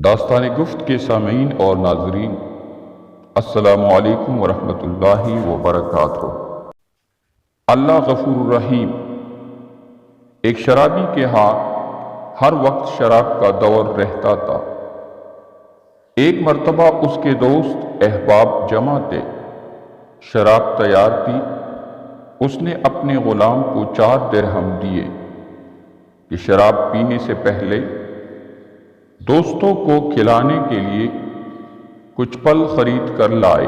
داستان گفت کے سامعین اور ناظرین، السلام علیکم ورحمۃ اللہ وبرکاتہ۔ اللہ غفور الرحیم۔ ایک شرابی کے ہاں ہر وقت شراب کا دور رہتا تھا۔ ایک مرتبہ اس کے دوست احباب جمع تھے، شراب تیار تھی۔ اس نے اپنے غلام کو 4 درہم دیے کہ شراب پینے سے پہلے دوستوں کو کھلانے کے لیے کچھ پھل خرید کر لائے۔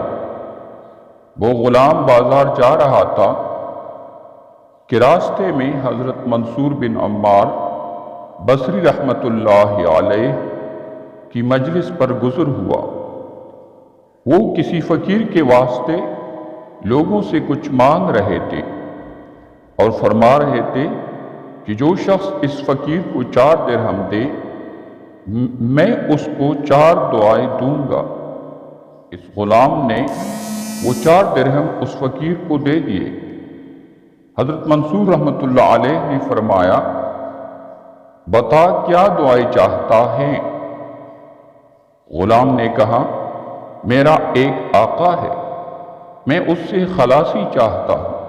وہ غلام بازار جا رہا تھا کہ راستے میں حضرت منصور بن عمار بصری رحمۃ اللہ علیہ کی مجلس پر گزر ہوا۔ وہ کسی فقیر کے واسطے لوگوں سے کچھ مانگ رہے تھے اور فرما رہے تھے کہ جو شخص اس فقیر کو 4 درہم دے، میں اس کو 4 دعائیں دوں گا۔ اس غلام نے وہ 4 درہم اس فقیر کو دے دیے۔ حضرت منصور رحمۃ اللہ علیہ نے فرمایا، بتا کیا دعائیں چاہتا ہے؟ غلام نے کہا، میرا ایک آقا ہے، میں اس سے خلاصی چاہتا ہوں۔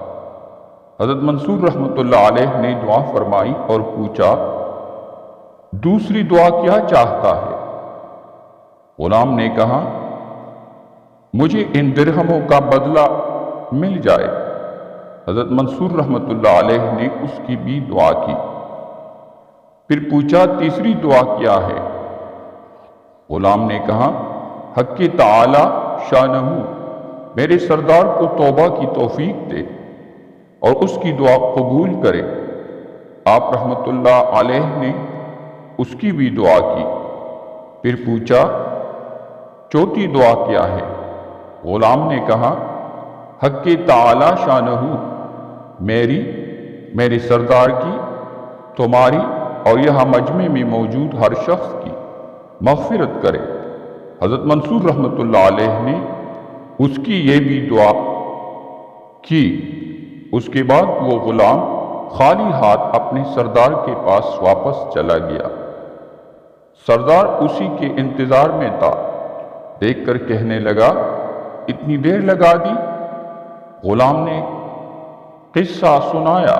حضرت منصور رحمۃ اللہ علیہ نے دعا فرمائی اور پوچھا، دوسری دعا کیا چاہتا ہے؟ غلام نے کہا، مجھے ان درہموں کا بدلہ مل جائے۔ حضرت منصور رحمۃ اللہ علیہ نے اس کی بھی دعا کی۔ پھر پوچھا، تیسری دعا کیا ہے؟ غلام نے کہا، حق تعالی شانہ میرے سردار کو توبہ کی توفیق دے اور اس کی دعا قبول کرے۔ آپ رحمۃ اللہ علیہ نے اس کی بھی دعا کی۔ پھر پوچھا، چوتھی دعا کیا ہے؟ غلام نے کہا، حق تعالی شانہ میرے سردار کی، تمہاری اور یہاں مجمع میں موجود ہر شخص کی مغفرت کرے۔ حضرت منصور رحمۃ اللہ علیہ نے اس کی یہ بھی دعا کی۔ اس کے بعد وہ غلام خالی ہاتھ اپنے سردار کے پاس واپس چلا گیا۔ سردار اسی کے انتظار میں تھا، دیکھ کر کہنے لگا، اتنی دیر لگا دی؟ غلام نے قصہ سنایا۔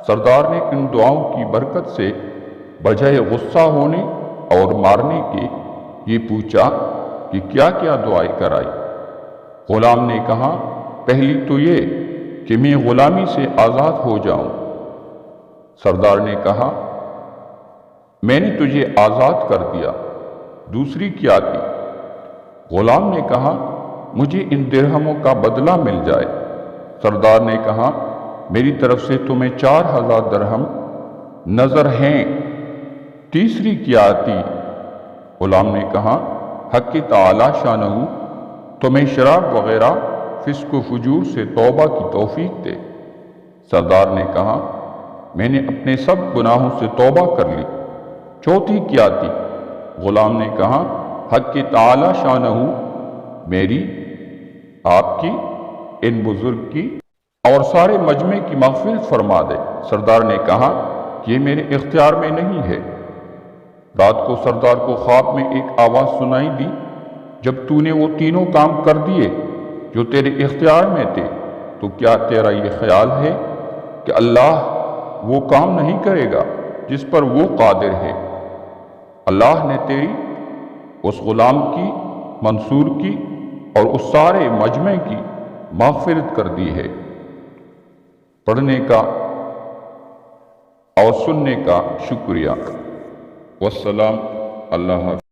سردار نے ان دعاؤں کی برکت سے بجائے غصہ ہونے اور مارنے کے یہ پوچھا کہ کیا کیا دعائیں کرائی؟ غلام نے کہا، پہلی تو یہ کہ میں غلامی سے آزاد ہو جاؤں۔ سردار نے کہا، میں نے تجھے آزاد کر دیا۔ دوسری کیا تھی؟ غلام نے کہا، مجھے ان درہموں کا بدلہ مل جائے۔ سردار نے کہا، میری طرف سے تمہیں 4000 درہم نظر ہیں۔ تیسری کیا تھی؟ غلام نے کہا، حق تعالی شانہ تمہیں شراب وغیرہ فسق و فجور سے توبہ کی توفیق دے۔ سردار نے کہا، میں نے اپنے سب گناہوں سے توبہ کر لی۔ چوتھی کیا تھی؟ غلام نے کہا، حق تعالی شانہ میری، آپ کی، ان بزرگ کی اور سارے مجمع کی مغفرت فرما دے۔ سردار نے کہا، یہ میرے اختیار میں نہیں ہے۔ رات کو سردار کو خواب میں ایک آواز سنائی دی، جب تو نے وہ تینوں کام کر دیے جو تیرے اختیار میں تھے، تو کیا تیرا یہ خیال ہے کہ اللہ وہ کام نہیں کرے گا جس پر وہ قادر ہے؟ اللہ نے تیری، اس غلام کی، منصور کی اور اس سارے مجمع کی مغفرت کر دی ہے۔ پڑھنے کا اور سننے کا شکریہ۔ والسلام۔ اللہ حافظ۔